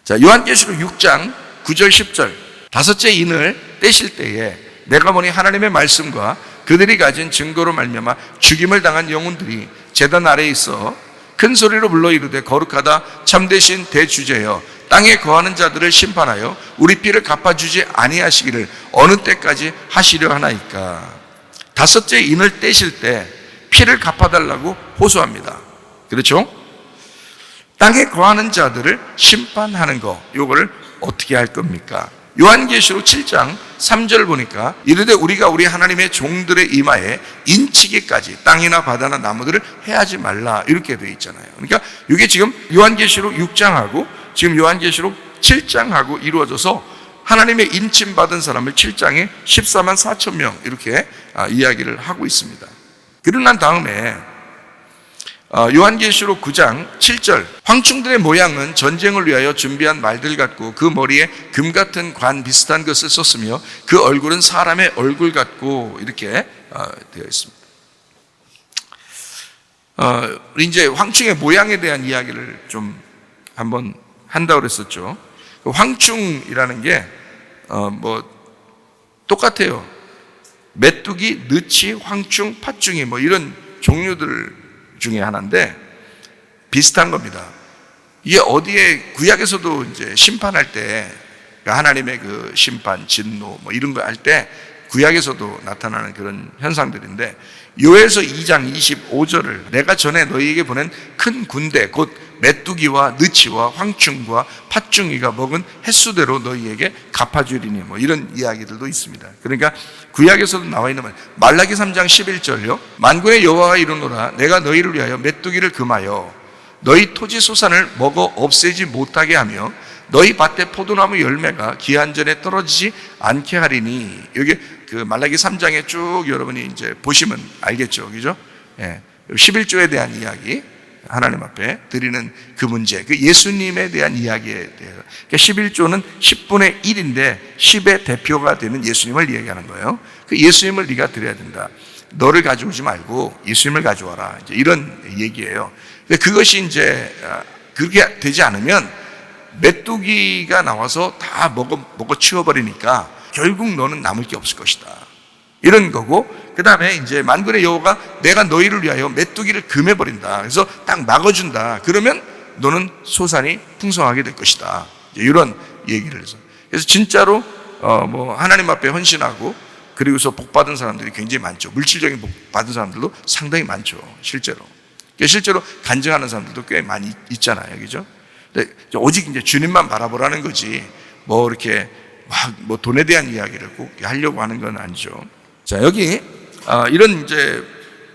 자, 요한계시록 6장 9절 10절 다섯째 인을 떼실 때에 내가 보니 하나님의 말씀과 그들이 가진 증거로 말미암아 죽임을 당한 영혼들이 제단 아래에 있어 큰 소리로 불러 이르되 거룩하다 참되신 대주제여 땅에 거하는 자들을 심판하여 우리 피를 갚아주지 아니하시기를 어느 때까지 하시려 하나이까. 다섯째 인을 떼실 때 피를 갚아달라고 호소합니다. 그렇죠? 땅에 거하는 자들을 심판하는 거, 요거를 어떻게 할 겁니까? 요한계시록 7장 3절 보니까 이르되 우리가 우리 하나님의 종들의 이마에 인치기까지 땅이나 바다나 나무들을 해하지 말라 이렇게 되어 있잖아요. 그러니까 이게 지금 요한계시록 6장하고 지금 요한계시록 7장하고 이루어져서 하나님의 인침받은 사람을 7장에 14만 4천 명 이렇게 이야기를 하고 있습니다. 그러고 난 다음에 요한계시록 9장 7절 황충들의 모양은 전쟁을 위하여 준비한 말들 같고 그 머리에 금 같은 관 비슷한 것을 썼으며 그 얼굴은 사람의 얼굴 같고 이렇게 되어 있습니다. 우리 이제 황충의 모양에 대한 이야기를 좀 한번 한다고 그랬었죠. 황충이라는 게 똑같아요. 메뚜기, 느치, 황충, 팥중이 이런 종류들 중에 하나인데 비슷한 겁니다. 이게 어디에 구약에서도 이제 심판할 때 하나님의 그 심판, 진노 이런 거 할 때 구약에서도 나타나는 그런 현상들인데 요에서 2장 25절을 내가 전에 너희에게 보낸 큰 군대 곧 메뚜기와 느치와 황충과 팥중이가 먹은 횟수대로 너희에게 갚아주리니 이런 이야기들도 있습니다. 그러니까 구약에서도 나와 있는 말 말라기 3장 11절요 만군의 여호와가 이르노라 내가 너희를 위하여 메뚜기를 금하여 너희 토지 소산을 먹어 없애지 못하게 하며 너희 밭에 포도나무 열매가 기한 전에 떨어지지 않게 하리니 여기 그 말라기 3장에 쭉 여러분이 이제 보시면 알겠죠. 그죠? 예. 11조에 대한 이야기 하나님 앞에 드리는 그 문제 그 예수님에 대한 이야기에 대해서 그러니까 11조는 10분의 1인데 10의 대표가 되는 예수님을 이야기하는 거예요. 그 예수님을 네가 드려야 된다. 너를 가져오지 말고 예수님을 가져와라. 이제 이런 얘기예요. 근데 그것이 이제 그렇게 되지 않으면 메뚜기가 나와서 다 먹어 치워버리니까 결국 너는 남을 게 없을 것이다. 이런 거고, 그 다음에 이제 만군의 여호와가 내가 너희를 위하여 메뚜기를 금해버린다. 그래서 딱 막아준다. 그러면 너는 소산이 풍성하게 될 것이다. 이런 얘기를 해서. 그래서 진짜로, 하나님 앞에 헌신하고, 그리고서 복 받은 사람들이 굉장히 많죠. 물질적인 복 받은 사람들도 상당히 많죠. 실제로. 실제로 간증하는 사람들도 꽤 많이 있잖아요. 그죠? 근데 오직 이제 주님만 바라보라는 거지, 이렇게 돈에 대한 이야기를 꼭 하려고 하는 건 아니죠. 자, 여기, 이런 이제,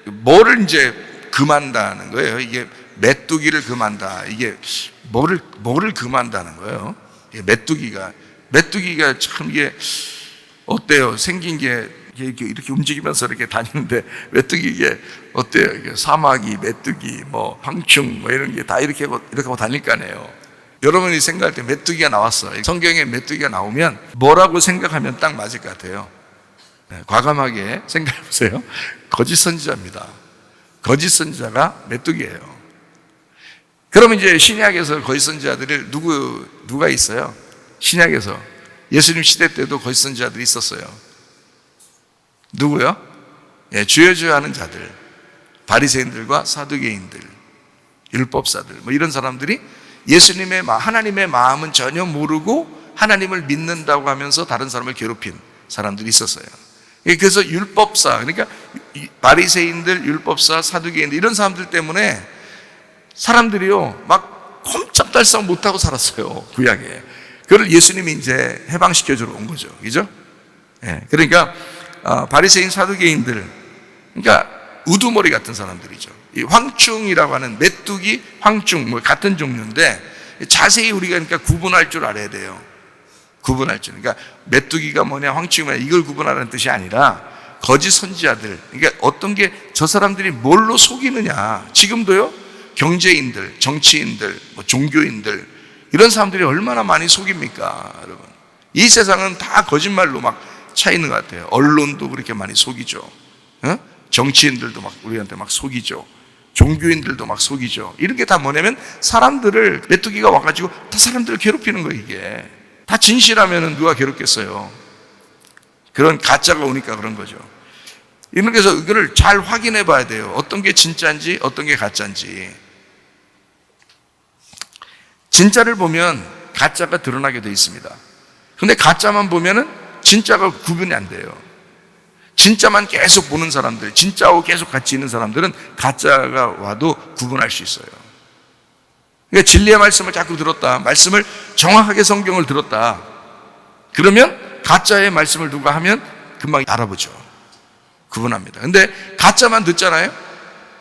뭐를 이제 금한다는 거예요. 이게 메뚜기를 금한다. 이게 뭐를 금한다는 거예요. 이게 메뚜기가 참 이게 어때요? 생긴 게 이렇게 움직이면서 이렇게 다니는데 메뚜기 이게 어때요? 이게 사마귀, 메뚜기, 황충, 이런 게 다 이렇게 하고 다닐 거 아니에요. 여러분이 생각할 때 메뚜기가 나왔어. 성경에 메뚜기가 나오면 뭐라고 생각하면 딱 맞을 것 같아요. 네, 과감하게 생각해 보세요. 거짓 선지자입니다. 거짓 선지자가 메뚜기예요. 그러면 이제 신약에서 거짓 선지자들이 누가 있어요? 신약에서 예수님 시대 때도 거짓 선지자들이 있었어요. 누구요? 예, 주여 하는 자들, 바리새인들과 사두개인들, 율법사들, 이런 사람들이 예수님의 하나님의 마음은 전혀 모르고 하나님을 믿는다고 하면서 다른 사람을 괴롭힌 사람들이 있었어요. 그래서 율법사, 그러니까 바리새인들, 율법사, 사두개인들 이런 사람들 때문에 사람들이요 막 꼼짝달싹 못하고 살았어요. 구약에. 그걸 예수님이 이제 해방시켜주러 온 거죠. 그죠? 예, 그러니까 바리새인, 사두개인들, 그러니까 우두머리 같은 사람들이죠. 이 황충이라고 하는 메뚜기, 황충 같은 종류인데 자세히 우리가 그러니까 구분할 줄 알아야 돼요. 구분할 줄. 그러니까 메뚜기가 뭐냐, 황충이 뭐냐 이걸 구분하라는 뜻이 아니라 거짓 선지자들. 그러니까 어떤 게 저 사람들이 뭘로 속이느냐. 지금도요 경제인들, 정치인들, 종교인들 이런 사람들이 얼마나 많이 속입니까, 여러분? 이 세상은 다 거짓말로 막 차 있는 것 같아요. 언론도 그렇게 많이 속이죠. 정치인들도 막 우리한테 막 속이죠. 종교인들도 막 속이죠. 이런 게 다 뭐냐면 사람들을, 메뚜기가 와가지고 다 사람들을 괴롭히는 거예요. 이게 다 진실하면 누가 괴롭겠어요. 그런 가짜가 오니까 그런 거죠. 그래서 이거를 잘 확인해 봐야 돼요. 어떤 게 진짜인지 어떤 게 가짜인지. 진짜를 보면 가짜가 드러나게 돼 있습니다. 근데 가짜만 보면은 진짜가 구분이 안 돼요. 진짜만 계속 보는 사람들, 진짜하고 계속 같이 있는 사람들은 가짜가 와도 구분할 수 있어요. 그러니까 진리의 말씀을 자꾸 들었다, 말씀을 정확하게 성경을 들었다, 그러면 가짜의 말씀을 누가 하면 금방 알아보죠. 구분합니다. 근데 가짜만 듣잖아요?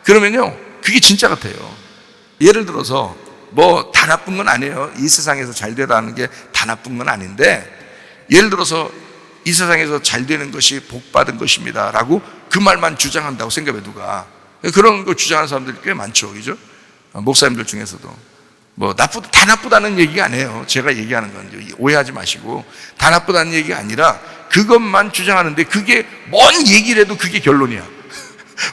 그러면요, 그게 진짜 같아요. 예를 들어서 뭐 다 나쁜 건 아니에요. 이 세상에서 잘 되라는 게 다 나쁜 건 아닌데, 예를 들어서 이 세상에서 잘 되는 것이 복 받은 것입니다 라고 그 말만 주장한다고 생각해. 누가 그런 거 주장하는 사람들이 꽤 많죠, 그죠? 목사님들 중에서도 뭐 다 나쁘다는 얘기가 아니에요. 제가 얘기하는 건 오해하지 마시고, 다 나쁘다는 얘기가 아니라 그것만 주장하는데, 그게 뭔 얘기를 해도 그게 결론이야.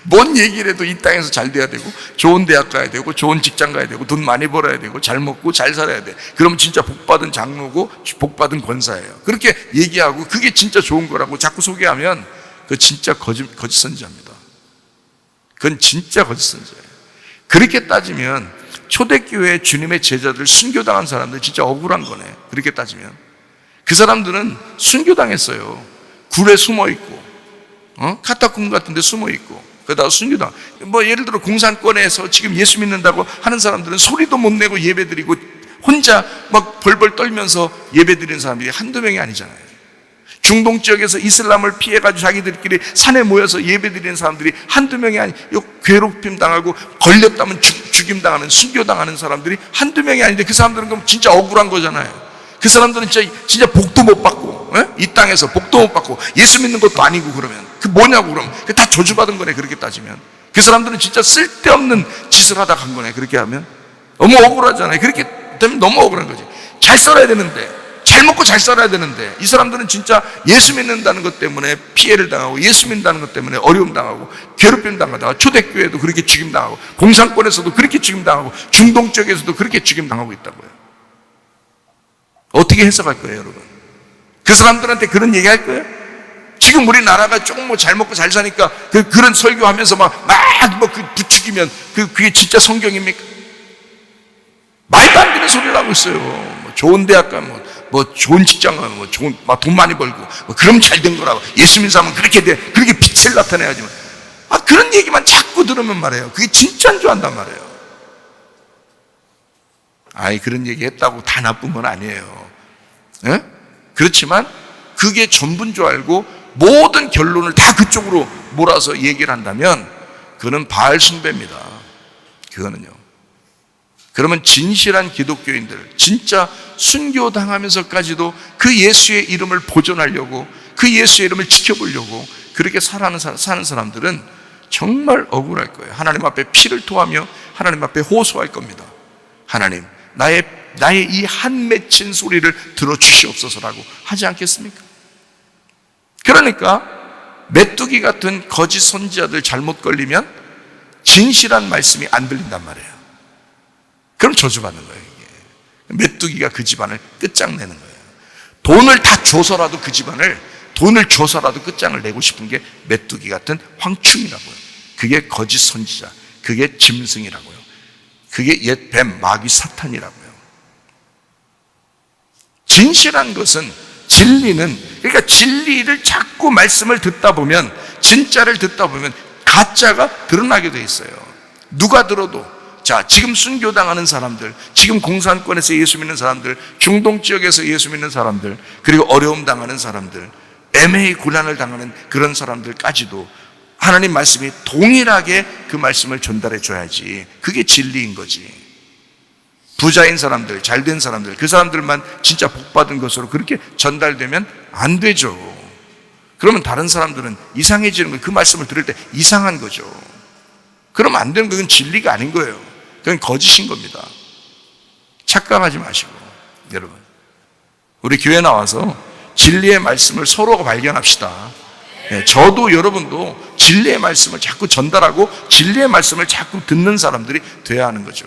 뭔 얘기를 해도 이 땅에서 잘 돼야 되고, 좋은 대학 가야 되고, 좋은 직장 가야 되고, 돈 많이 벌어야 되고, 잘 먹고 잘 살아야 돼. 그러면 진짜 복받은 장로고 복받은 권사예요. 그렇게 얘기하고 그게 진짜 좋은 거라고 자꾸 소개하면 그거 진짜 거짓 선지자입니다. 그건 진짜 거짓 선지자예요. 그렇게 따지면 초대교회 주님의 제자들, 순교당한 사람들 진짜 억울한 거네. 그렇게 따지면 그 사람들은 순교당했어요. 굴에 숨어 있고, 카타콤 같은 데 숨어 있고, 그러다가 순교당. 뭐 예를 들어 공산권에서 지금 예수 믿는다고 하는 사람들은 소리도 못 내고 예배드리고 혼자 막 벌벌 떨면서 예배드리는 사람들이 한두 명이 아니잖아요. 중동 지역에서 이슬람을 피해가지고 자기들끼리 산에 모여서 예배드리는 사람들이 한두 명이 아니에요. 괴롭힘 당하고 걸렸다면 죽임 당하는, 순교당하는 사람들이 한두 명이 아닌데, 그 사람들은 그럼 진짜 억울한 거잖아요. 그 사람들은 진짜 복도 못 받고, 이 땅에서 복도 못 받고 예수 믿는 것도 아니고, 그러면 그 뭐냐고. 그럼 그 다 저주받은 거네. 그렇게 따지면 그 사람들은 진짜 쓸데없는 짓을 하다 간 거네. 그렇게 하면 너무 억울하잖아요. 그렇게 되면 너무 억울한 거지. 잘 살아야 되는데, 잘 먹고 잘 살아야 되는데, 이 사람들은 진짜 예수 믿는다는 것 때문에 피해를 당하고, 예수 믿는다는 것 때문에 어려움 당하고, 괴롭힘 당하다가 초대교회도 그렇게 죽임 당하고, 공산권에서도 그렇게 죽임 당하고, 중동 쪽에서도 그렇게 죽임 당하고 있다고요. 어떻게 해석할 거예요, 여러분? 그 사람들한테 그런 얘기 할 거예요? 지금 우리나라가 조금 뭐 잘 먹고 잘 사니까 그런 설교하면서 그 부추기면 그게 진짜 성경입니까? 말도 안 되는 소리를 하고 있어요. 뭐 좋은 대학 가면 뭐 좋은 직장 가면 뭐 좋은, 막 돈 많이 벌고, 뭐 그럼 잘 된 거라고. 예수 믿는 사람은 그렇게 돼. 그렇게 빛을 나타내야지만. 그런 얘기만 자꾸 들으면 말이에요. 그게 진짜인 줄 안단 말이에요. 그런 얘기 했다고 다 나쁜 건 아니에요. 예? 그렇지만 그게 전부인 줄 알고 모든 결론을 다 그쪽으로 몰아서 얘기를 한다면 그거는 바알 숭배입니다. 그거는요. 그러면 진실한 기독교인들, 진짜 순교당하면서까지도 그 예수의 이름을 보존하려고, 그 예수의 이름을 지켜보려고 그렇게 사는 사람들은 정말 억울할 거예요. 하나님 앞에 피를 토하며 하나님 앞에 호소할 겁니다. 하나님, 나의 이 한 맺힌 소리를 들어주시옵소서라고 하지 않겠습니까? 그러니까 메뚜기 같은 거짓 선지자들 잘못 걸리면 진실한 말씀이 안 들린단 말이에요. 그럼 저주받는 거예요. 이게 메뚜기가 그 집안을 끝장내는 거예요. 돈을 줘서라도 끝장을 내고 싶은 게 메뚜기 같은 황충이라고요. 그게 거짓 선지자, 그게 짐승이라고요. 그게 옛 뱀, 마귀, 사탄이라고요. 진실한 것은, 진리는, 그러니까 진리를 자꾸 말씀을 듣다 보면, 진짜를 듣다 보면 가짜가 드러나게 돼 있어요. 누가 들어도, 지금 순교당하는 사람들, 지금 공산권에서 예수 믿는 사람들, 중동 지역에서 예수 믿는 사람들, 그리고 어려움 당하는 사람들, 애매히 고난을 당하는 그런 사람들까지도 하나님 말씀이 동일하게 그 말씀을 전달해 줘야지. 그게 진리인 거지. 부자인 사람들, 잘된 사람들, 그 사람들만 진짜 복받은 것으로 그렇게 전달되면 안 되죠. 그러면 다른 사람들은 이상해지는 거예요. 그 말씀을 들을 때 이상한 거죠. 그러면 안 되는 건 진리가 아닌 거예요. 그건 거짓인 겁니다. 착각하지 마시고, 여러분, 우리 교회 나와서 진리의 말씀을 서로가 발견합시다. 저도 여러분도 진리의 말씀을 자꾸 전달하고 진리의 말씀을 자꾸 듣는 사람들이 돼야 하는 거죠.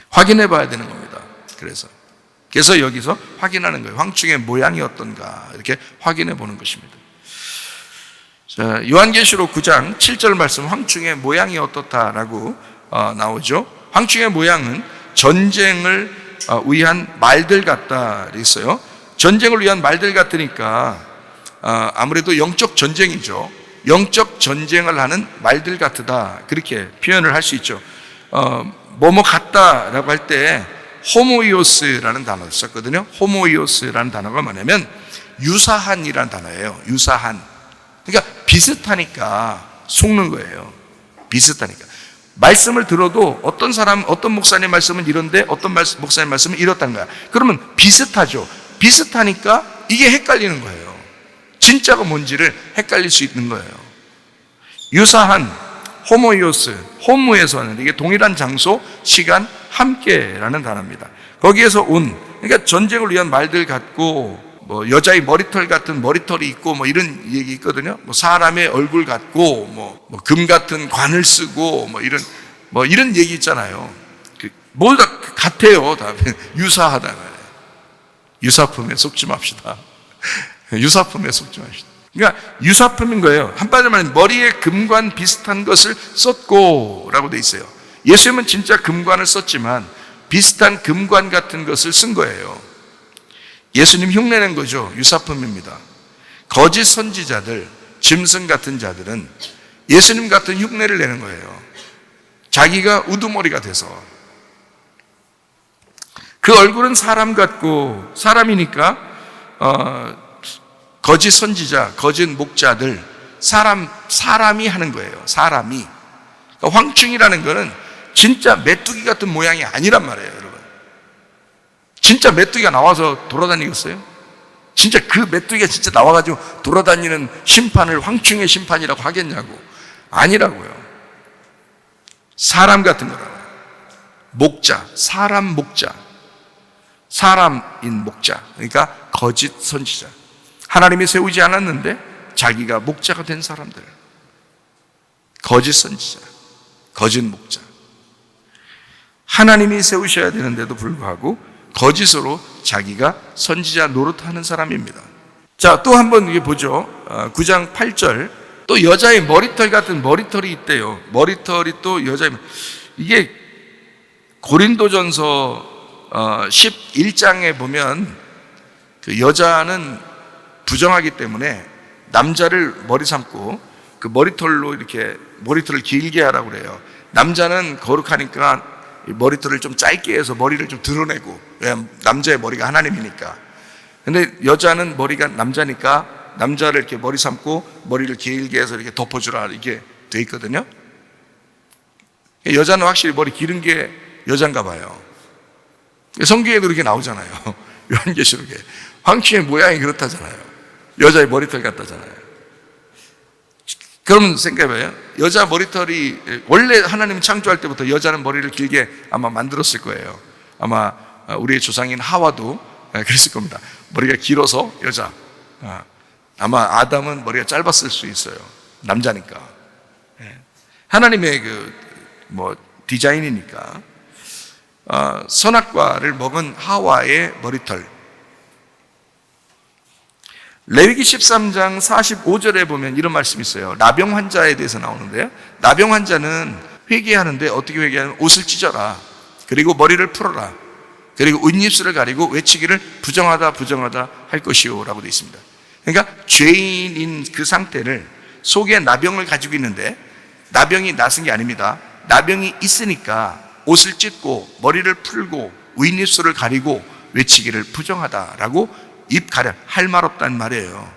확인해 봐야 되는 겁니다. 그래서 여기서 확인하는 거예요. 황충의 모양이 어떤가 이렇게 확인해 보는 것입니다. 자, 요한계시록 9장 7절 말씀, 황충의 모양이 어떻다라고 나오죠. 황충의 모양은 전쟁을 위한 말들 같다 있어요. 전쟁을 위한 말들 같으니까 아무래도 영적 전쟁이죠. 영적 전쟁을 하는 말들 같다 그렇게 표현을 할 수 있죠. 뭐뭐 같다라고 할 때 호모이오스라는 단어를 썼거든요. 호모이오스라는 단어가 뭐냐면 유사한이라는 단어예요. 유사한. 그러니까 비슷하니까 속는 거예요. 비슷하니까. 말씀을 들어도 어떤 사람, 어떤 목사님 말씀은 이런데 어떤 목사님 말씀은 이렇다는 거야. 그러면 비슷하죠. 비슷하니까 이게 헷갈리는 거예요. 진짜가 뭔지를 헷갈릴 수 있는 거예요. 유사한, 호모이오스, 호모에서 하는 이게 동일한 장소, 시간, 함께라는 단어입니다. 거기에서 온, 그러니까 전쟁을 위한 말들 같고, 뭐 여자의 머리털 같은 머리털이 있고 뭐 이런 얘기 있거든요. 뭐 사람의 얼굴 같고 뭐 금 같은 관을 쓰고 뭐 이런 얘기 있잖아요. 뭐 다 같아요. 다 유사하다 말이에요. 유사품에 속지 맙시다. 유사품에 속지 맙시다. 그러니까 유사품인 거예요. 한마디로 말하면 머리에 금관 비슷한 것을 썼고라고 돼 있어요. 예수님은 진짜 금관을 썼지만 비슷한 금관 같은 것을 쓴 거예요. 예수님 흉내낸 거죠. 유사품입니다. 거짓 선지자들, 짐승 같은 자들은 예수님 같은 흉내를 내는 거예요. 자기가 우두머리가 돼서. 그 얼굴은 사람 같고 사람이니까 거짓 선지자, 거짓 목자들, 사람이 하는 거예요. 사람이. 그러니까 황충이라는 거는 진짜 메뚜기 같은 모양이 아니란 말이에요, 여러분. 진짜 메뚜기가 나와서 돌아다니겠어요? 진짜 그 메뚜기가 진짜 나와가지고 돌아다니는 심판을 황충의 심판이라고 하겠냐고. 아니라고요. 사람 같은 거라고요. 목자, 사람 목자. 사람인 목자. 그러니까 거짓 선지자. 하나님이 세우지 않았는데 자기가 목자가 된 사람들. 거짓 선지자, 거짓 목자. 하나님이 세우셔야 되는데도 불구하고 거짓으로 자기가 선지자 노릇하는 사람입니다. 자, 또 한번 이게 보죠. 9장 8절. 또 여자의 머리털 같은 머리털이 있대요. 머리털이 또 여자의, 이게 고린도전서 11장에 보면 그 여자는 부정하기 때문에 남자를 머리 삼고 그 머리털로 이렇게 머리털을 길게 하라고 그래요. 남자는 거룩하니까 머리털을 좀 짧게 해서 머리를 좀 드러내고, 왜냐하면 남자의 머리가 하나님이니까. 근데 여자는 머리가 남자니까 남자를 이렇게 머리 삼고 머리를 길게 해서 이렇게 덮어주라 이렇게 돼 있거든요. 여자는 확실히 머리 기른 게 여잔가 봐요. 성경에도 그렇게 나오잖아요. 요한계시록에 황충의 모양이 그렇다잖아요. 여자의 머리털 같다잖아요. 그러면 생각해봐요. 여자 머리털이 원래 하나님 창조할 때부터 여자는 머리를 길게 아마 만들었을 거예요. 아마 우리의 조상인 하와도 그랬을 겁니다. 머리가 길어서 여자. 아마 아담은 머리가 짧았을 수 있어요. 남자니까. 하나님의 디자인이니까. 선악과를 먹은 하와의 머리털. 레위기 13장 45절에 보면 이런 말씀이 있어요. 나병 환자에 대해서 나오는데요. 나병 환자는 회개하는데 어떻게 회개하냐면 옷을 찢어라. 그리고 머리를 풀어라. 그리고 윗입술을 가리고 외치기를 부정하다 부정하다 할 것이요 라고 되어 있습니다. 그러니까 죄인인 그 상태를 속에 나병을 가지고 있는데 나병이 낫은 게 아닙니다. 나병이 있으니까 옷을 찢고 머리를 풀고 윗입술을 가리고 외치기를 부정하다라고 입 가려, 할 말 없다는 말이에요.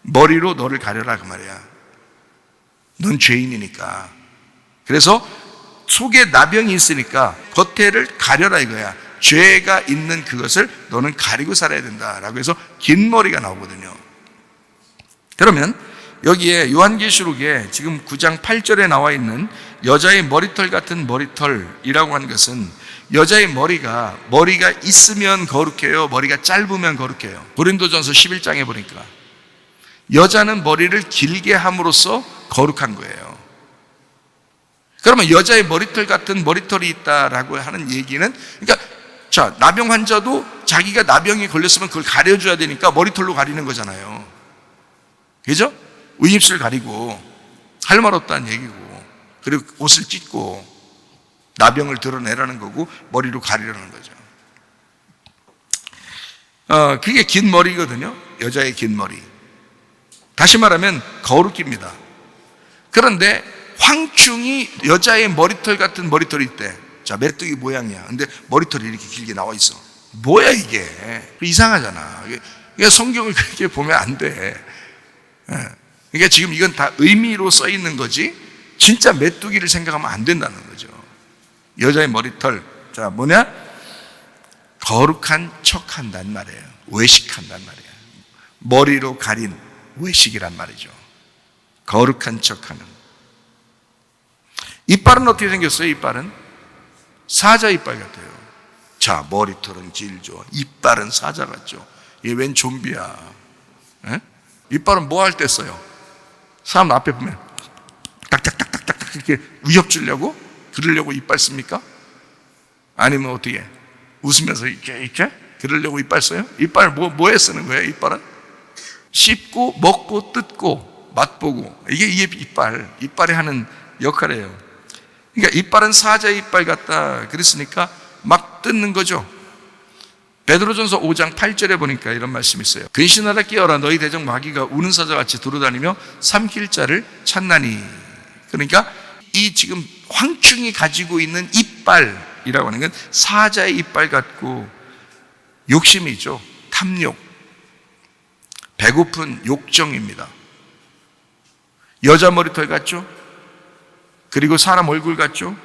머리로 너를 가려라 그 말이야. 넌 죄인이니까. 그래서 속에 나병이 있으니까 겉에를 가려라 이거야. 죄가 있는 그것을 너는 가리고 살아야 된다라고 해서 긴 머리가 나오거든요. 그러면 여기에 요한계시록에 지금 9장 8절에 나와 있는 여자의 머리털 같은 머리털이라고 하는 것은 여자의 머리가 있으면 거룩해요? 머리가 짧으면 거룩해요? 고린도전서 11장에 보니까 여자는 머리를 길게 함으로써 거룩한 거예요. 그러면 여자의 머리털 같은 머리털이 있다라고 하는 얘기는, 그러니까 자, 나병 환자도 자기가 나병이 걸렸으면 그걸 가려줘야 되니까 머리털로 가리는 거잖아요. 그죠? 위임술 가리고 할 말 없다는 얘기고, 그리고 옷을 찢고 나병을 드러내라는 거고 머리로 가리라는 거죠. 그게 긴 머리거든요. 여자의 긴 머리. 다시 말하면 거룩입니다. 그런데 황충이 여자의 머리털 같은 머리털이 있대. 자, 메뚜기 모양이야. 근데 머리털이 이렇게 길게 나와 있어. 뭐야 이게? 이상하잖아. 그러니까 성경을 그렇게 보면 안 돼. 그러니까 지금 이건 다 의미로 써 있는 거지 진짜 메뚜기를 생각하면 안 된다는 거죠. 여자의 머리털, 자 뭐냐? 거룩한 척한단 말이에요. 외식한단 말이에요. 머리로 가린 외식이란 말이죠. 거룩한 척하는. 이빨은 어떻게 생겼어요? 이빨은 사자 이빨 같아요. 자, 머리털은 길죠. 이빨은 사자 같죠. 얘 웬 좀비야? 에? 이빨은 뭐 할 때 써요? 사람 앞에 보면 딱딱딱딱딱 이렇게 위협 주려고? 그러려고 이빨 씁니까? 아니면 어떻게 웃으면서 이렇게 그러려고 이빨 써요? 이빨 뭐에 쓰는 거예요? 이빨은 씹고 먹고 뜯고 맛보고, 이게 이빨이 하는 역할이에요. 그러니까 이빨은 사자 이빨 같다 그랬으니까 막 뜯는 거죠. 베드로전서 5장 8절에 보니까 이런 말씀이 있어요. 근신하라 깨어라, 너희 대적 마귀가 우는 사자같이 돌아다니며 삼킬 자를 찾나니. 그러니까 이 지금 황충이 가지고 있는 이빨이라고 하는 건 사자의 이빨 같고 욕심이죠. 탐욕, 배고픈 욕정입니다. 여자 머리털 같죠? 그리고 사람 얼굴 같죠?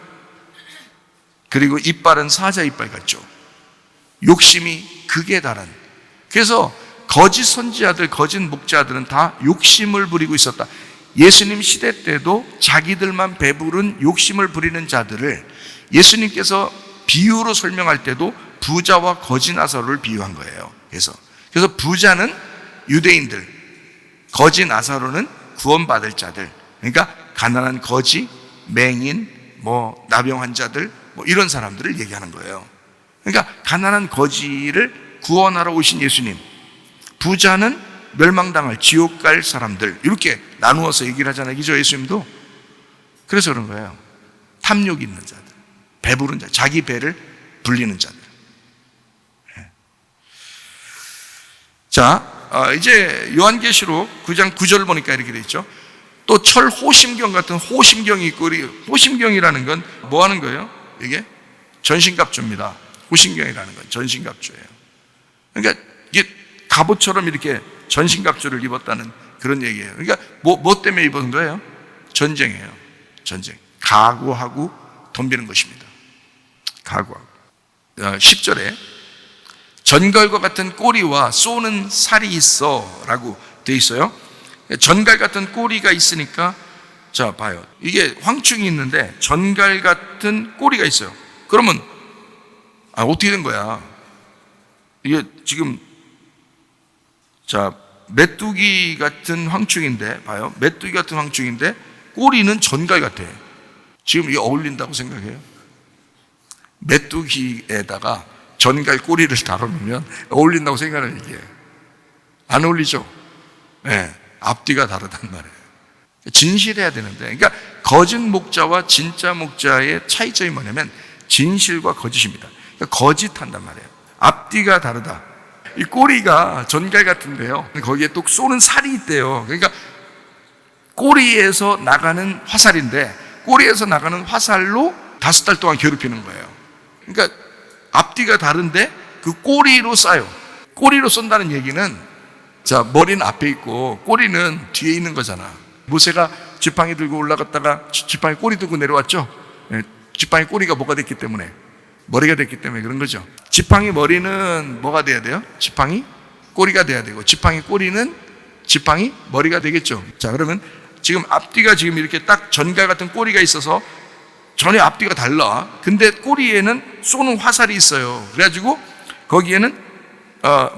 그리고 이빨은 사자 이빨 같죠? 욕심이 극에 달한. 그래서 거짓 선지자들, 거짓 목자들은 다 욕심을 부리고 있었다. 예수님 시대 때도 자기들만 배부른 욕심을 부리는 자들을 예수님께서 비유로 설명할 때도 부자와 거지 나사로를 비유한 거예요. 그래서 부자는 유대인들, 거지 나사로는 구원받을 자들. 그러니까 가난한 거지, 맹인, 나병 환자들, 이런 사람들을 얘기하는 거예요. 그러니까 가난한 거지를 구원하러 오신 예수님, 부자는 멸망당할 지옥 갈 사람들, 이렇게 나누어서 얘기를 하잖아요. 그죠? 예수님도. 그래서 그런 거예요. 탐욕 있는 자들, 배부른 자, 자기 배를 불리는 자들. 자, 이제 요한계시록 9장 9절 보니까 이렇게 돼 있죠. 또 철 호심경 같은 호심경이 있고, 호심경이라는 건 뭐 하는 거예요? 이게 전신갑주입니다. 호심경이라는 건 전신갑주예요. 그러니까 이게 갑옷처럼 이렇게 전신갑주를 입었다는 그런 얘기예요. 그러니까 뭐 때문에 입은 거예요? 전쟁이에요. 전쟁. 각오하고 덤비는 것입니다. 각오하고. 10절에 전갈과 같은 꼬리와 쏘는 살이 있어 라고 되어 있어요. 전갈 같은 꼬리가 있으니까, 자 봐요. 이게 황충이 있는데 전갈 같은 꼬리가 있어요. 그러면 어떻게 된 거야? 이게 지금 자 메뚜기 같은 황충인데, 봐요. 메뚜기 같은 황충인데 꼬리는 전갈 같아. 지금 이게 어울린다고 생각해요? 메뚜기에다가 전갈 꼬리를 달아놓으면 어울린다고 생각하는 얘기예요. 안 어울리죠? 네, 앞뒤가 다르단 말이에요. 진실해야 되는데, 그러니까 거짓 목자와 진짜 목자의 차이점이 뭐냐면 진실과 거짓입니다. 그러니까 거짓한단 말이에요. 앞뒤가 다르다. 이 꼬리가 전갈 같은데요, 거기에 또 쏘는 살이 있대요. 그러니까 꼬리에서 나가는 화살인데, 꼬리에서 나가는 화살로 5달 동안 괴롭히는 거예요. 그러니까 앞뒤가 다른데 그 꼬리로 쏴요. 꼬리로 쏜다는 얘기는, 자 머리는 앞에 있고 꼬리는 뒤에 있는 거잖아. 모세가 지팡이 들고 올라갔다가 지팡이 꼬리 들고 내려왔죠. 지팡이 꼬리가 뭐가 됐기 때문에, 머리가 됐기 때문에 그런 거죠. 지팡이 머리는 뭐가 돼야 돼요? 지팡이 꼬리가 돼야 되고, 지팡이 꼬리는 지팡이 머리가 되겠죠. 자 그러면 지금 앞뒤가 지금 이렇게 딱 전갈 같은 꼬리가 있어서 전혀 앞뒤가 달라. 근데 꼬리에는 쏘는 화살이 있어요. 그래가지고 거기에는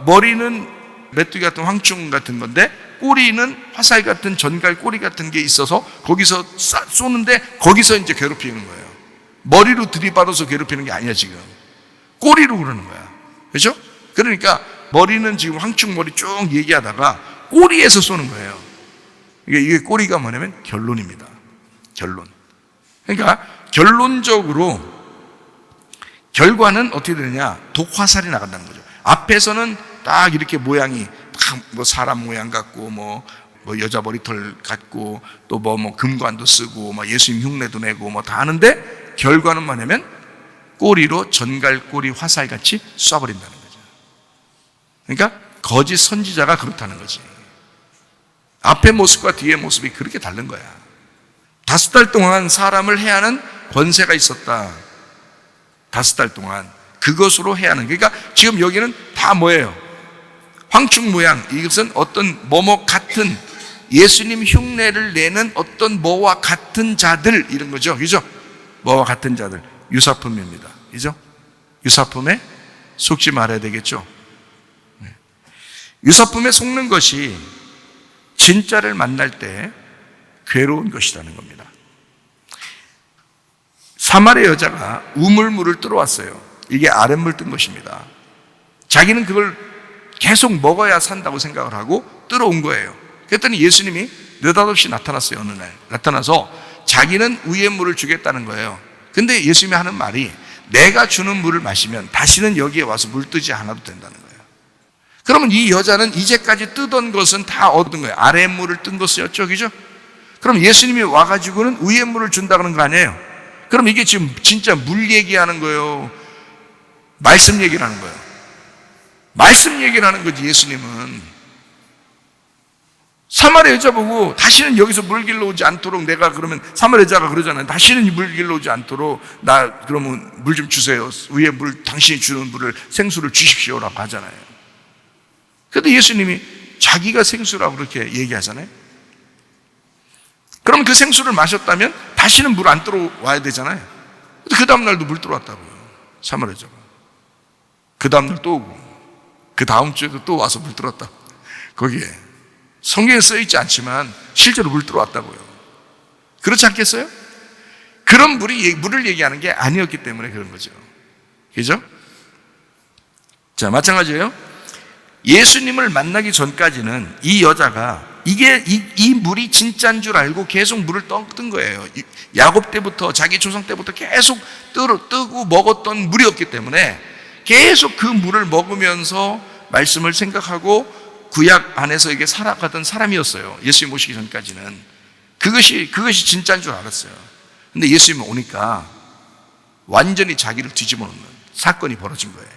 머리는 메뚜기 같은 황충 같은 건데 꼬리는 화살 같은 전갈 꼬리 같은 게 있어서 거기서 쏘는데 거기서 이제 괴롭히는 거예요. 머리로 들이받아서 괴롭히는 게 아니야, 지금. 꼬리로 그러는 거야. 그렇죠? 그러니까 머리는 지금 황충머리 쭉 얘기하다가 꼬리에서 쏘는 거예요. 이게 꼬리가 뭐냐면 결론입니다. 결론. 그러니까 결론적으로 결과는 어떻게 되느냐? 독화살이 나간다는 거죠. 앞에서는 딱 이렇게 모양이 뭐 사람 모양 같고 뭐 여자 머리털 같고 또 뭐 금관도 쓰고 뭐 예수님 흉내도 내고 뭐 다 하는데 결과는 뭐냐면 꼬리로 전갈꼬리 화살같이 쏴버린다는 거죠. 그러니까 거짓 선지자가 그렇다는 거지. 앞의 모습과 뒤의 모습이 그렇게 다른 거야. 5달 동안 사람을 해하는 권세가 있었다. 5달 동안 그것으로 해하는. 그러니까 지금 여기는 다 뭐예요? 황충 모양. 이것은 어떤 뭐뭐 같은 예수님 흉내를 내는 어떤 뭐와 같은 자들 이런 거죠. 그죠? 뭐와 같은 자들. 유사품입니다. 그죠? 유사품에 속지 말아야 되겠죠. 유사품에 속는 것이 진짜를 만날 때 괴로운 것이라는 겁니다. 사마리아 여자가 우물물을 뚫어왔어요. 이게 아랫물 뜬 것입니다. 자기는 그걸 계속 먹어야 산다고 생각을 하고 뚫어온 거예요. 그랬더니 예수님이 느닷없이 나타났어요. 어느 날 나타나서 자기는 위의 물을 주겠다는 거예요. 근데 예수님이 하는 말이 내가 주는 물을 마시면 다시는 여기에 와서 물 뜨지 않아도 된다는 거예요. 그러면 이 여자는 이제까지 뜨던 것은 다 얻은 거예요. 아랫물을 뜬 것이었죠. 그죠? 그럼 예수님이 와가지고는 위의 물을 준다는 거 아니에요? 그럼 이게 지금 진짜 물 얘기하는 거예요? 말씀 얘기를 하는 거예요? 말씀 얘기를 하는 거지. 예수님은 사마리아 여자 보고 다시는 여기서 물 길러 오지 않도록 내가 그러면 사마리아 여자가 그러잖아요. 다시는 물 길러 오지 않도록 나 그러면 물 좀 주세요. 위에 물 당신이 주는 물을 생수를 주십시오라고 하잖아요. 그런데 예수님이 자기가 생수라고 그렇게 얘기하잖아요. 그럼 그 생수를 마셨다면 다시는 물 안 들어와야 되잖아요. 근데 그 다음날도 물 들어왔다고요. 사마리아 여자가. 그 다음날 또 오고 그 다음 주에도 또 와서 물 들어왔다. 거기에 성경에 써있지 않지만 실제로 물 들어왔다고요. 그렇지 않겠어요? 그런 물을 얘기하는 게 아니었기 때문에 그런 거죠. 그죠? 자, 마찬가지예요. 예수님을 만나기 전까지는 이 여자가 이 물이 진짜인 줄 알고 계속 물을 뜬 거예요. 야곱 때부터 자기 조상 때부터 계속 뜨고 먹었던 물이었기 때문에 계속 그 물을 먹으면서 말씀을 생각하고 구약 안에서 이게 살아가던 사람이었어요. 예수님 오시기 전까지는. 그것이 진짜인 줄 알았어요. 근데 예수님 오니까 완전히 자기를 뒤집어 놓는 사건이 벌어진 거예요.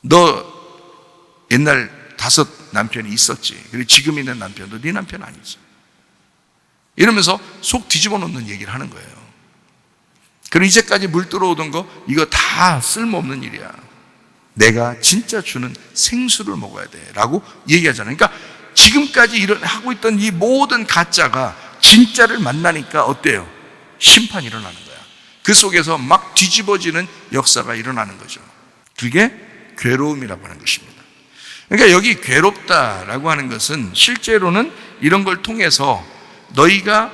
너 옛날 5 남편이 있었지. 그리고 지금 있는 남편도 네 남편 아니지. 이러면서 속 뒤집어 놓는 얘기를 하는 거예요. 그리고 이제까지 물 들어오던 거 이거 다 쓸모없는 일이야. 내가 진짜 주는 생수를 먹어야 돼 라고 얘기하잖아요. 그러니까 지금까지 하고 있던 이 모든 가짜가 진짜를 만나니까 어때요? 심판이 일어나는 거야. 그 속에서 막 뒤집어지는 역사가 일어나는 거죠. 그게 괴로움이라고 하는 것입니다. 그러니까 여기 괴롭다라고 하는 것은 실제로는 이런 걸 통해서 너희가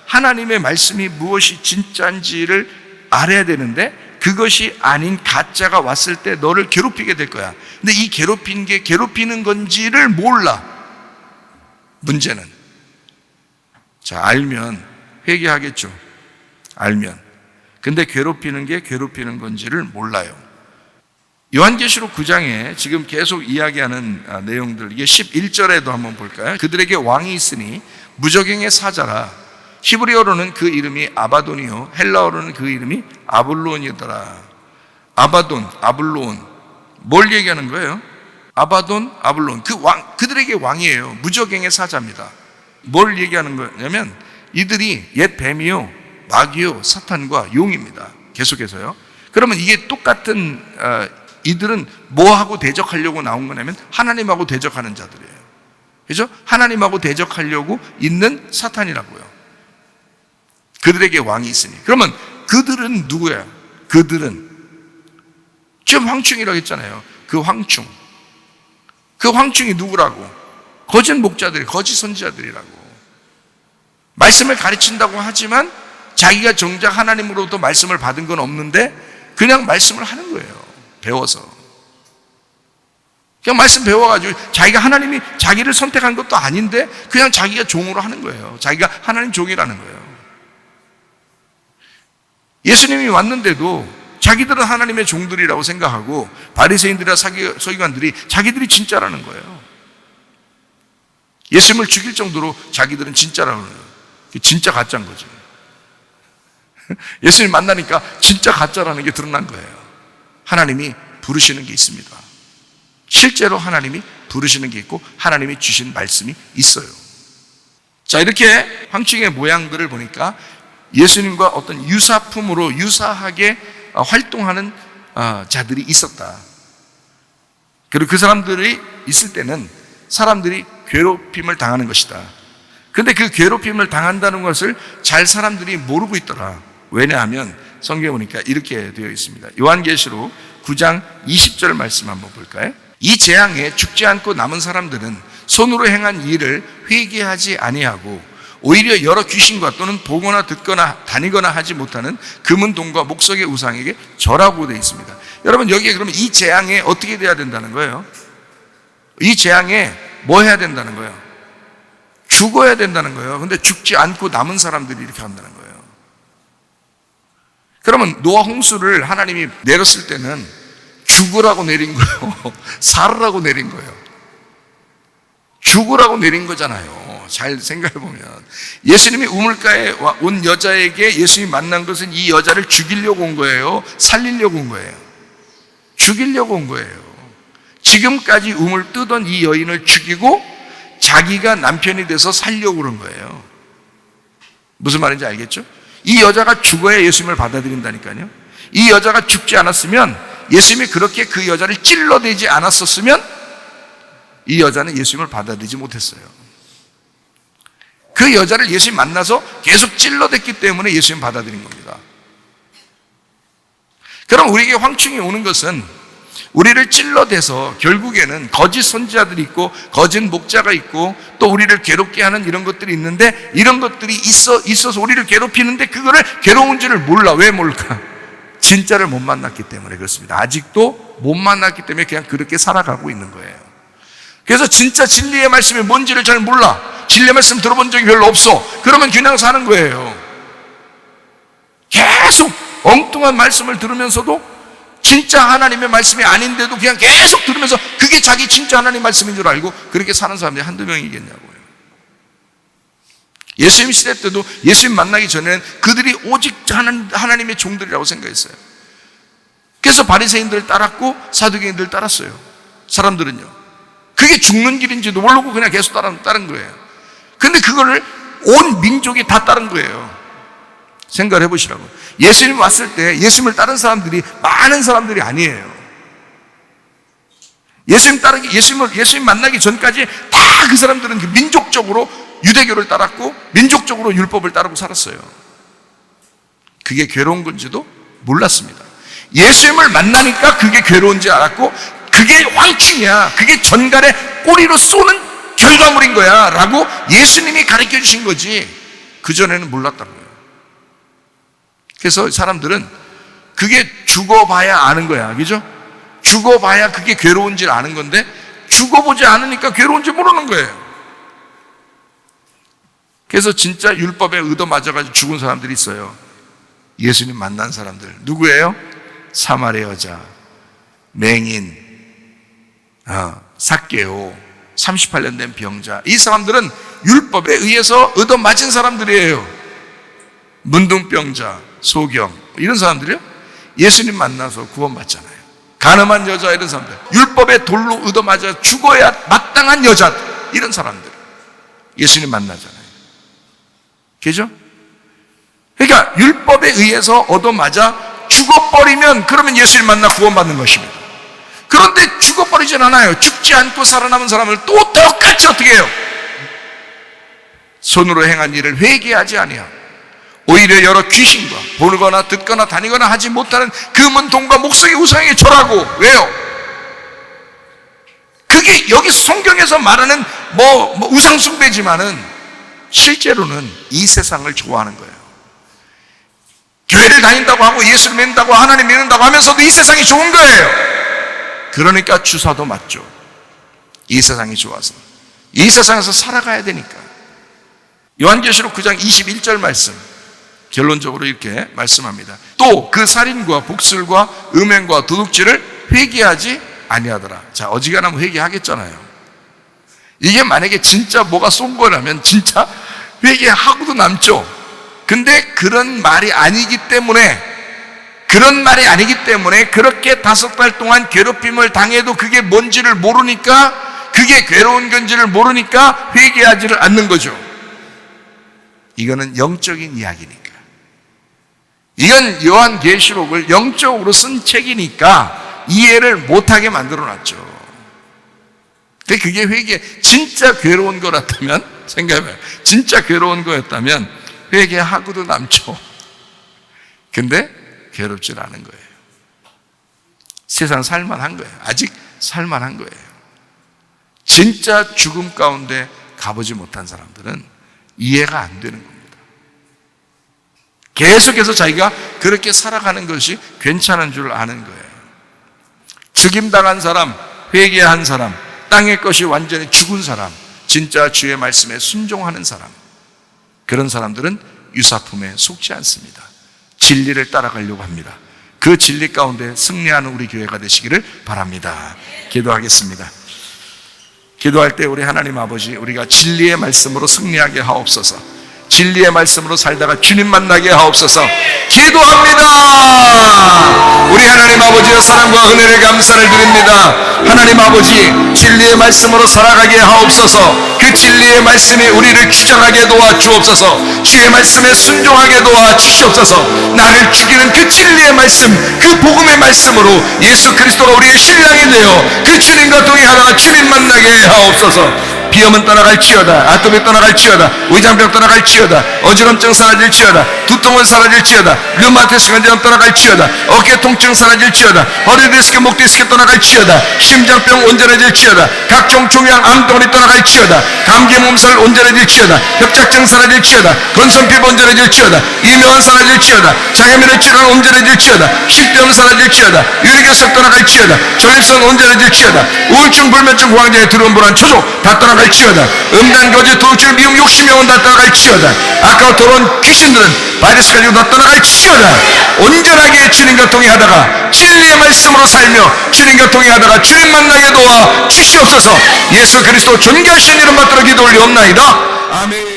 하나님의 말씀이 무엇이 진짜인지를 알아야 되는데 그것이 아닌 가짜가 왔을 때 너를 괴롭히게 될 거야. 근데 이 괴롭힌 게 괴롭히는 건지를 몰라. 문제는. 알면 회개하겠죠. 알면. 근데 괴롭히는 게 괴롭히는 건지를 몰라요. 요한계시록 9장에 지금 계속 이야기하는 내용들, 이게 11절에도 한번 볼까요? 그들에게 왕이 있으니 무저갱의 사자라. 히브리어로는 그 이름이 아바돈이요 헬라어로는 그 이름이 아블론이더라. 아바돈, 아블론. 뭘 얘기하는 거예요? 아바돈, 아블론. 그들에게 왕이에요. 무저갱의 사자입니다. 뭘 얘기하는 거냐면 이들이 옛 뱀이요, 마귀요, 사탄과 용입니다. 계속해서요. 그러면 이게 똑같은 이들은 뭐하고 대적하려고 나온 거냐면 하나님하고 대적하는 자들이에요. 그죠? 하나님하고 대적하려고 있는 사탄이라고요. 그들에게 왕이 있으니. 그러면 그들은 누구야? 그들은 지금 황충이라고 했잖아요. 그 황충이 누구라고? 거짓 목자들, 거짓 선지자들이라고. 말씀을 가르친다고 하지만 자기가 정작 하나님으로부터 말씀을 받은 건 없는데 그냥 말씀을 하는 거예요. 배워서. 그냥 말씀 배워가지고 자기가 하나님이 자기를 선택한 것도 아닌데 그냥 자기가 종으로 하는 거예요. 자기가 하나님 종이라는 거예요. 예수님이 왔는데도 자기들은 하나님의 종들이라고 생각하고 바리새인들이나 서기관들이 자기들이 진짜라는 거예요. 예수님을 죽일 정도로 자기들은 진짜라는 거예요. 진짜 가짜인 거죠. 예수님 만나니까 진짜 가짜라는 게 드러난 거예요. 하나님이 부르시는 게 있습니다. 실제로 하나님이 부르시는 게 있고 하나님이 주신 말씀이 있어요. 자, 이렇게 황충의 모양들을 보니까 예수님과 어떤 유사품으로 유사하게 활동하는 자들이 있었다. 그리고 그 사람들이 있을 때는 사람들이 괴롭힘을 당하는 것이다. 근데 그 괴롭힘을 당한다는 것을 잘 사람들이 모르고 있더라. 왜냐하면 성경에 보니까 이렇게 되어 있습니다. 요한계시록 9장 20절 말씀 한번 볼까요? 이 재앙에 죽지 않고 남은 사람들은 손으로 행한 일을 회개하지 아니하고 오히려 여러 귀신과 또는 보거나 듣거나 다니거나 하지 못하는 금은 동과 목석의 우상에게 절하고 되어 있습니다. 여러분, 여기에 그러면 이 재앙에 어떻게 돼야 된다는 거예요? 이 재앙에 뭐 해야 된다는 거예요? 죽어야 된다는 거예요. 근데 죽지 않고 남은 사람들이 이렇게 한다는 거예요. 그러면 노아 홍수를 하나님이 내렸을 때는 죽으라고 내린 거예요? 살으라고 내린 거예요? 죽으라고 내린 거잖아요. 잘 생각해 보면 예수님이 우물가에 온 여자에게 예수님이 만난 것은 이 여자를 죽이려고 온 거예요? 살리려고 온 거예요? 죽이려고 온 거예요. 지금까지 우물 뜨던 이 여인을 죽이고 자기가 남편이 돼서 살려고 그런 거예요. 무슨 말인지 알겠죠? 이 여자가 죽어야 예수님을 받아들인다니까요. 이 여자가 죽지 않았으면, 예수님이 그렇게 그 여자를 찔러대지 않았었으면 이 여자는 예수님을 받아들이지 못했어요. 그 여자를 예수님 만나서 계속 찔러댔기 때문에 예수님 받아들인 겁니다. 그럼 우리에게 황충이 오는 것은 우리를 찔러대서 결국에는 거짓 선지자들이 있고 거짓 목자가 있고 또 우리를 괴롭게 하는 이런 것들이 있는데, 이런 것들이 있어서 우리를 괴롭히는데 그거를 괴로운 줄을 몰라. 왜 모를까? 진짜를 못 만났기 때문에 그렇습니다. 아직도 못 만났기 때문에 그냥 그렇게 살아가고 있는 거예요. 그래서 진짜 진리의 말씀이 뭔지를 잘 몰라. 진리의 말씀 들어본 적이 별로 없어. 그러면 그냥 사는 거예요. 계속 엉뚱한 말씀을 들으면서도 진짜 하나님의 말씀이 아닌데도 그냥 계속 들으면서 그게 자기 진짜 하나님 말씀인 줄 알고 그렇게 사는 사람들이 한두 명이겠냐고요. 예수님 시대 때도 예수님 만나기 전에는 그들이 오직 하나님의 종들이라고 생각했어요. 그래서 바리새인들을 따랐고 사두개인들을 따랐어요. 사람들은요. 그게 죽는 길인지도 모르고 그냥 계속 따른 거예요. 근데 그거를 온 민족이 다 따른 거예요. 생각을 해보시라고. 예수님 왔을 때 예수님을 따른 사람들이 많은 사람들이 아니에요. 예수님 만나기 전까지 다 그 사람들은 민족적으로 유대교를 따랐고 민족적으로 율법을 따르고 살았어요. 그게 괴로운 건지도 몰랐습니다. 예수님을 만나니까 그게 괴로운지 알았고, 그게 황충이야, 그게 전갈에 꼬리로 쏘는 결과물인 거야 라고 예수님이 가르쳐 주신 거지, 그전에는 몰랐다는 거예요. 그래서 사람들은 그게 죽어봐야 아는 거야. 그죠? 죽어봐야 그게 괴로운지 아는 건데 죽어보지 않으니까 괴로운지 모르는 거예요. 그래서 진짜 율법에 얻어맞아가지고 죽은 사람들이 있어요. 예수님 만난 사람들. 누구예요? 사마리아 여자, 맹인, 삭개오, 38년 된 병자. 이 사람들은 율법에 의해서 얻어맞은 사람들이에요. 문둥병자, 소경, 이런 사람들이요. 예수님 만나서 구원받잖아요. 가늠한 여자, 이런 사람들, 율법의 돌로 얻어맞아 죽어야 마땅한 여자, 이런 사람들 예수님 만나잖아요. 그죠? 그러니까 율법에 의해서 얻어맞아 죽어버리면 그러면 예수님 만나 구원받는 것입니다. 그런데 죽어버리진 않아요. 죽지 않고 살아남은 사람을 또 똑같이 어떻게 해요? 손으로 행한 일을 회개하지 아니하고 오히려 여러 귀신과 보거나 듣거나 다니거나 하지 못하는 금은 동과 목석의 우상에게 절하고. 왜요? 그게 여기 성경에서 말하는 우상숭배지만은 실제로는 이 세상을 좋아하는 거예요. 교회를 다닌다고 하고 예수를 믿는다고 하나님 믿는다고 하면서도 이 세상이 좋은 거예요. 그러니까 주사도 맞죠. 이 세상이 좋아서. 이 세상에서 살아가야 되니까. 요한계시록 9장 21절 말씀, 결론적으로 이렇게 말씀합니다. 또 그 살인과 복술과 음행과 도둑질을 회개하지 아니하더라. 자, 어지간하면 회개하겠잖아요. 이게 만약에 진짜 뭐가 쏜 거라면 진짜 회개하고도 남죠. 근데 그런 말이 아니기 때문에 그렇게 5달 동안 괴롭힘을 당해도 그게 뭔지를 모르니까, 그게 괴로운 건지를 모르니까 회개하지를 않는 거죠. 이거는 영적인 이야기니까. 이건 요한계시록을 영적으로 쓴 책이니까 이해를 못하게 만들어놨죠. 근데 그게 진짜 괴로운 거였다면, 생각해봐요. 진짜 괴로운 거였다면 회개하고도 남죠. 근데 괴롭질 않은 거예요. 세상 살만한 거예요. 아직 살만한 거예요. 진짜 죽음 가운데 가보지 못한 사람들은 이해가 안 되는 겁니다. 계속해서 자기가 그렇게 살아가는 것이 괜찮은 줄 아는 거예요. 죽임당한 사람, 회개한 사람, 땅의 것이 완전히 죽은 사람, 진짜 주의 말씀에 순종하는 사람, 그런 사람들은 유사품에 속지 않습니다. 진리를 따라가려고 합니다. 그 진리 가운데 승리하는 우리 교회가 되시기를 바랍니다. 기도하겠습니다. 기도할 때 우리 하나님 아버지, 우리가 진리의 말씀으로 승리하게 하옵소서. 진리의 말씀으로 살다가 주님 만나게 하옵소서. 기도합니다. 우리 하나님 아버지의 사랑과 은혜를 감사를 드립니다. 하나님 아버지, 진리의 말씀으로 살아가게 하옵소서. 그 진리의 말씀이 우리를 규정하게 도와주옵소서. 주의 말씀에 순종하게 도와주시옵소서. 나를 죽이는 그 진리의 말씀, 그 복음의 말씀으로 예수 그리스도가 우리의 신랑이 되어 그 주님과 동행하다가 주님 만나게 하옵소서. 비염은 떠나갈지어다, 아토피 떠나갈지어다, 위장병 떠나갈지어다, 어지럼증 사라질지어다, 두통은 사라질지어다, 류마티스 관절염 떠나갈지어다, 어깨 통증 사라질지어다, 허리 디스크, 목 디스크 떠나갈지어다, 심장병 온전해질지어다, 각종 종양 암덩어리 떠나갈지어다, 감기 몸살 온전해질지어다, 협착증 사라질지어다, 건선피부 온전해질지어다, 이명환 사라질지어다, 장애물의 질환 온전해질지어다, 식병 사라질지어다, 유리결석 떠나갈지어다, 전립선 온전해질지어다, 우울증, 불면증, 공황장애, 두려움, 불안, 초조 다 떠나갈지어다, 음란, 거짓, 도둑질, 미움, 욕심, 영혼 다 떠나갈지어다, 아까워 더러운 귀신들은 바이러스 가지고 다 떠나갈지어다. 온전하게 주님과 동행하다가 진리의 말씀으로 살며 주님과 동행하다가 주님 만나게 도와 주시옵소서. 예수 그리스도 존귀하신 이름 받들어 기도 올리옵나이다. 아멘.